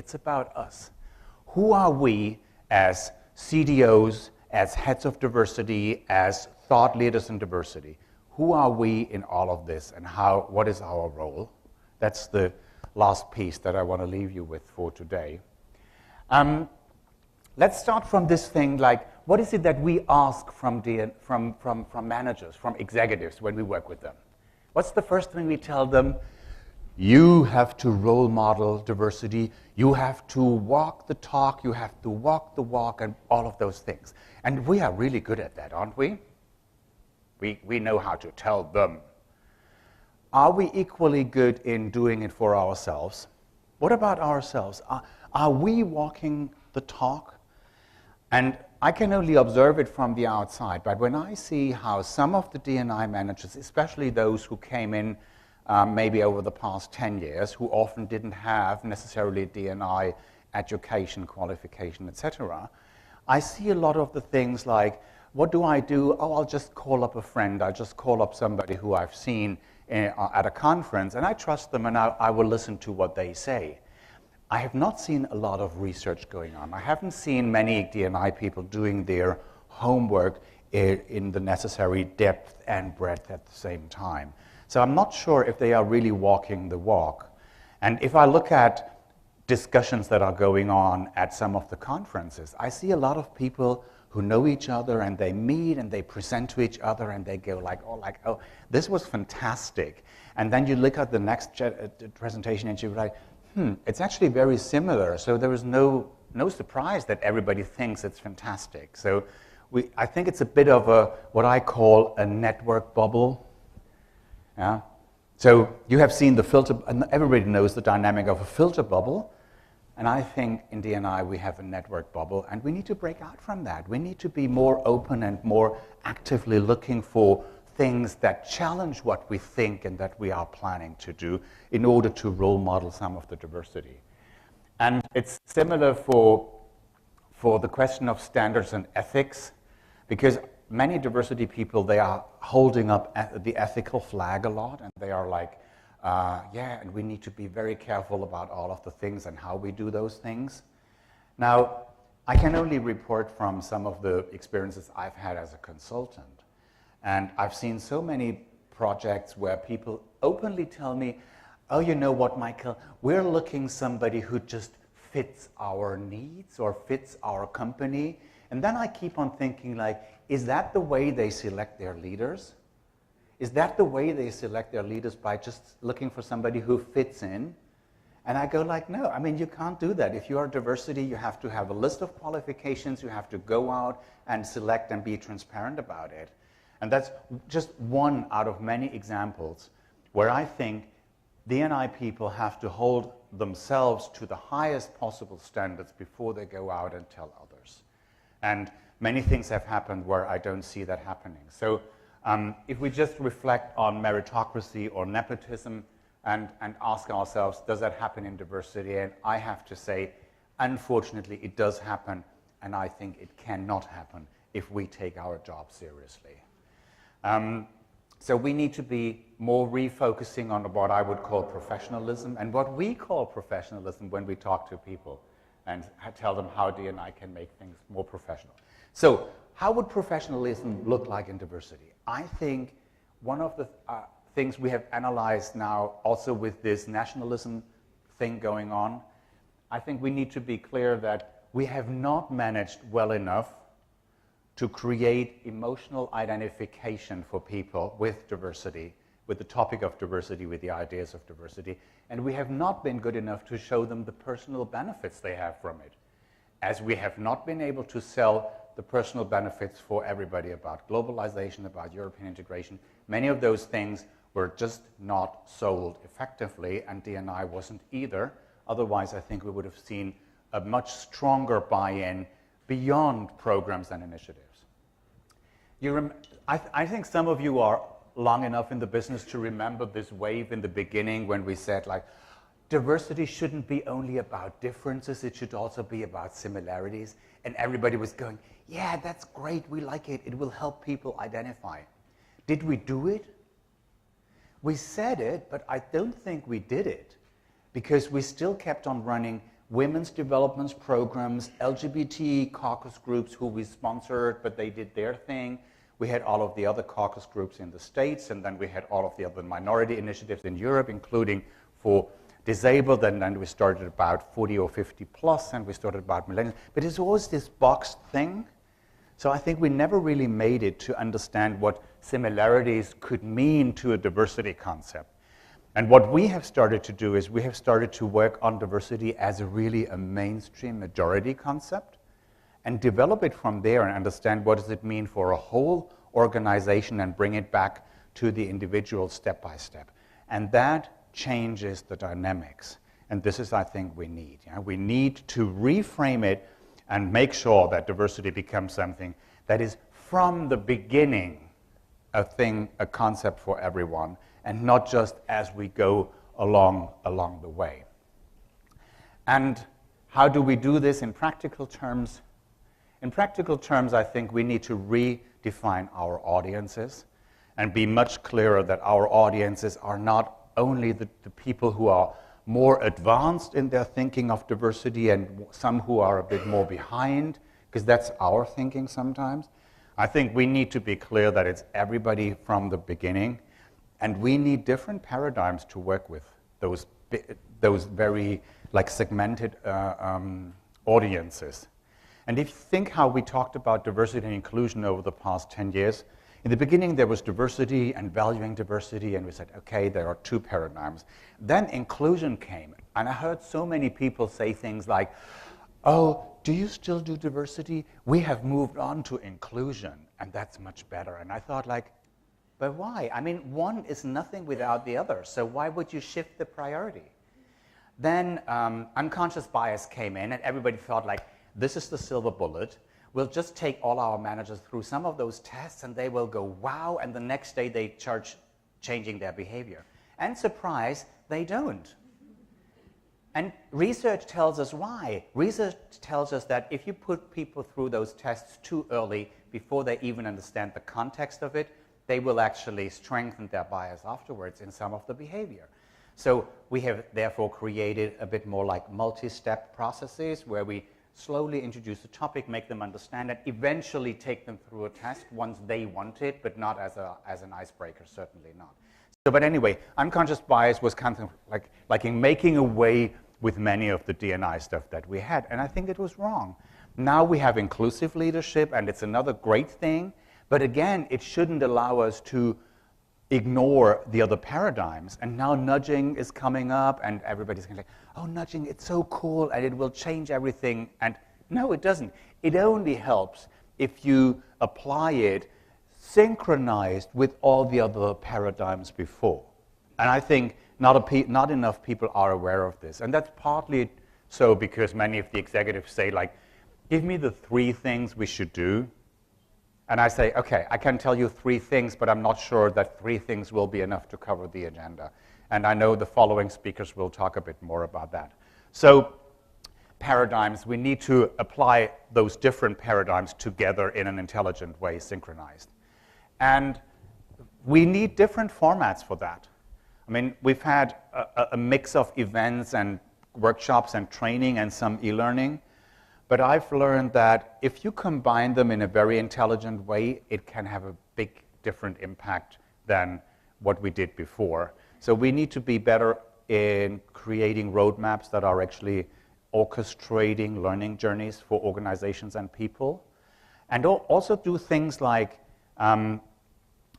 It's about us. Who are we as CDOs, as heads of diversity, as thought leaders in diversity? Who are we in all of this, and what is our role? That's the last piece that I want to leave you with for today. Let's start from this thing, like, what is it that we ask from managers, from executives when we work with them? What's the first thing we tell them? You have to role model diversity. You have to walk the talk. You have to walk the walk, and all of those things. And we are really good at that, aren't we? We know how to tell them. Are we equally good in doing it for ourselves? What about ourselves? Are we walking the talk? And I can only observe it from the outside, but when I see how some of the D&I managers, especially those who came in maybe over the past 10 years, who often didn't have necessarily D&I education, qualification, etc., I see a lot of the things like, what do I do? Oh, I'll just call up a friend. I'll just call up somebody who I've seen at a conference, and I trust them, and I will listen to what they say. I have not seen a lot of research going on. I haven't seen many D&I people doing their homework in the necessary depth and breadth at the same time. So I'm not sure if they are really walking the walk. And if I look at discussions that are going on at some of the conferences, I see a lot of people who know each other, and they meet and they present to each other, and they go like, oh, this was fantastic. And then you look at the next presentation and you're like, it's actually very similar. So there is no surprise that everybody thinks it's fantastic. So I think it's a bit of what I call a network bubble. Yeah. So you have seen the filter, and everybody knows the dynamic of a filter bubble. And I think in D&I we have a network bubble, and we need to break out from that. We need to be more open and more actively looking for things that challenge what we think and that we are planning to do in order to role model some of the diversity. And it's similar for the question of standards and ethics, because many diversity people, they are holding up the ethical flag a lot, and they are like, and we need to be very careful about all of the things and how we do those things. Now, I can only report from some of the experiences I've had as a consultant. And I've seen so many projects where people openly tell me, oh, you know what, Michael, we're looking somebody who just fits our needs or fits our company. And then I keep on thinking, like, is that the way they select their leaders? Is that the way they select their leaders, by just looking for somebody who fits in? And I go like, no, I mean, you can't do that. If you are diversity, you have to have a list of qualifications. You have to go out and select and be transparent about it. And that's just one out of many examples where I think D&I people have to hold themselves to the highest possible standards before they go out and tell others. And many things have happened where I don't see that happening. So if we just reflect on meritocracy or nepotism and ask ourselves, does that happen in diversity? And I have to say, unfortunately, it does happen, and I think it cannot happen if we take our job seriously. So we need to be more refocusing on what I would call professionalism, and what we call professionalism when we talk to people and tell them how D&I can make things more professional. So how would professionalism look like in diversity? I think one of the things we have analyzed now, also with this nationalism thing going on, I think we need to be clear that we have not managed well enough to create emotional identification for people with diversity, with the topic of diversity, with the ideas of diversity, and we have not been good enough to show them the personal benefits they have from it. As we have not been able to sell the personal benefits for everybody about globalization, about European integration, many of those things were just not sold effectively, and D&I wasn't either. Otherwise, I think we would have seen a much stronger buy-in beyond programs and initiatives. I think some of you are long enough in the business to remember this wave in the beginning when we said, like, diversity shouldn't be only about differences, it should also be about similarities. And everybody was going, yeah, that's great, we like it, it will help people identify. Did we do it? We said it, but I don't think we did it, because we still kept on running women's development programs, LGBT caucus groups who we sponsored, but they did their thing. We had all of the other caucus groups in the States, and then we had all of the other minority initiatives in Europe, including for disabled, and then we started about 40 or 50 plus, and we started about millennials. But it's always this boxed thing. So I think we never really made it to understand what similarities could mean to a diversity concept. And what we have started to do is we have started to work on diversity as a mainstream majority concept and develop it from there and understand what does it mean for a whole organization and bring it back to the individual step by step. And that changes the dynamics. And this is, I think, we need. We need to reframe it and make sure that diversity becomes something that is from the beginning a concept for everyone, and not just as we go along the way. And how do we do this in practical terms? In practical terms, I think we need to redefine our audiences and be much clearer that our audiences are not only the people who are more advanced in their thinking of diversity and some who are a bit more behind, because that's our thinking sometimes. I think we need to be clear that it's everybody from the beginning, and we need different paradigms to work with those very segmented audiences. And if you think how we talked about diversity and inclusion over the past 10 years, in the beginning there was diversity and valuing diversity, and we said, okay, there are two paradigms. Then inclusion came, and I heard so many people say things like, oh, do you still do diversity? We have moved on to inclusion, and that's much better. And I thought, but why? I mean, one is nothing without the other, so why would you shift the priority? Then unconscious bias came in, and everybody felt like, this is the silver bullet. We'll just take all our managers through some of those tests, and they will go, wow, and the next day they charge changing their behavior. And surprise, they don't. And research tells us why. Research tells us that if you put people through those tests too early, before they even understand the context of it, they will actually strengthen their bias afterwards in some of the behavior. So we have therefore created a bit more like multi-step processes where we slowly introduce a topic, make them understand it, eventually take them through a test once they want it, but not as an icebreaker, certainly not. So, but anyway, unconscious bias was kind of like in making away with many of the D&I stuff that we had, and I think it was wrong. Now we have inclusive leadership, and it's another great thing, but again, it shouldn't allow us to ignore the other paradigms. And now nudging is coming up, and everybody's going to oh, nudging, it's so cool, and it will change everything. And no, it doesn't. It only helps if you apply it synchronized with all the other paradigms before. And I think not enough people are aware of this. And that's partly so because many of the executives say, give me the 3 things we should do. And I say, okay, I can tell you 3 things, but I'm not sure that 3 things will be enough to cover the agenda. And I know the following speakers will talk a bit more about that. So paradigms, we need to apply those different paradigms together in an intelligent way, synchronized. And we need different formats for that. I mean, we've had a mix of events and workshops and training and some e-learning. But I've learned that if you combine them in a very intelligent way, it can have a big different impact than what we did before. So we need to be better in creating roadmaps that are actually orchestrating learning journeys for organizations and people. And also do things like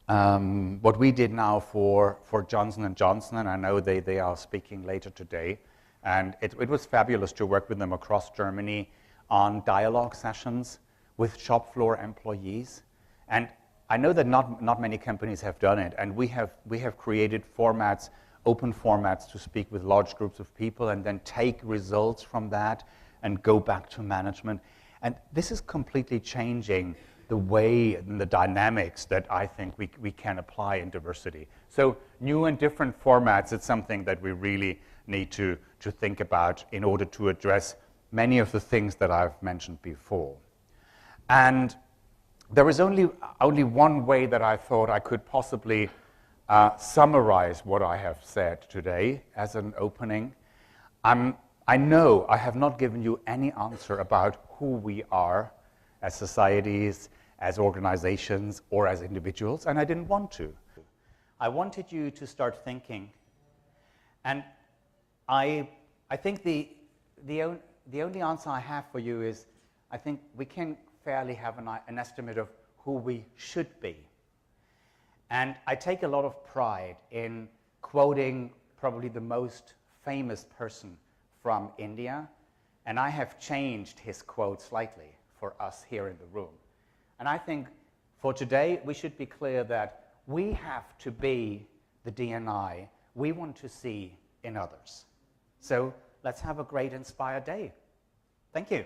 what we did now for Johnson & Johnson, and I know they are speaking later today. And it was fabulous to work with them across Germany on dialogue sessions with shop floor employees. And I know that not many companies have done it, and we have created formats, open formats to speak with large groups of people and then take results from that and go back to management. And this is completely changing the way and the dynamics that I think we can apply in diversity. So new and different formats, it's something that we really need to think about in order to address many of the things that I've mentioned before. And there is only one way that I thought I could possibly summarize what I have said today as an opening. I'm I know I have not given you any answer about who we are as societies, as organizations, or as individuals, and I didn't want to. I wanted you to start thinking, and I think the only answer I have for you is, I think we can fairly have an estimate of who we should be. And I take a lot of pride in quoting probably the most famous person from India, and I have changed his quote slightly for us here in the room. And I think for today, we should be clear that we have to be the D&I we want to see in others. So let's have a great inspired day. Thank you.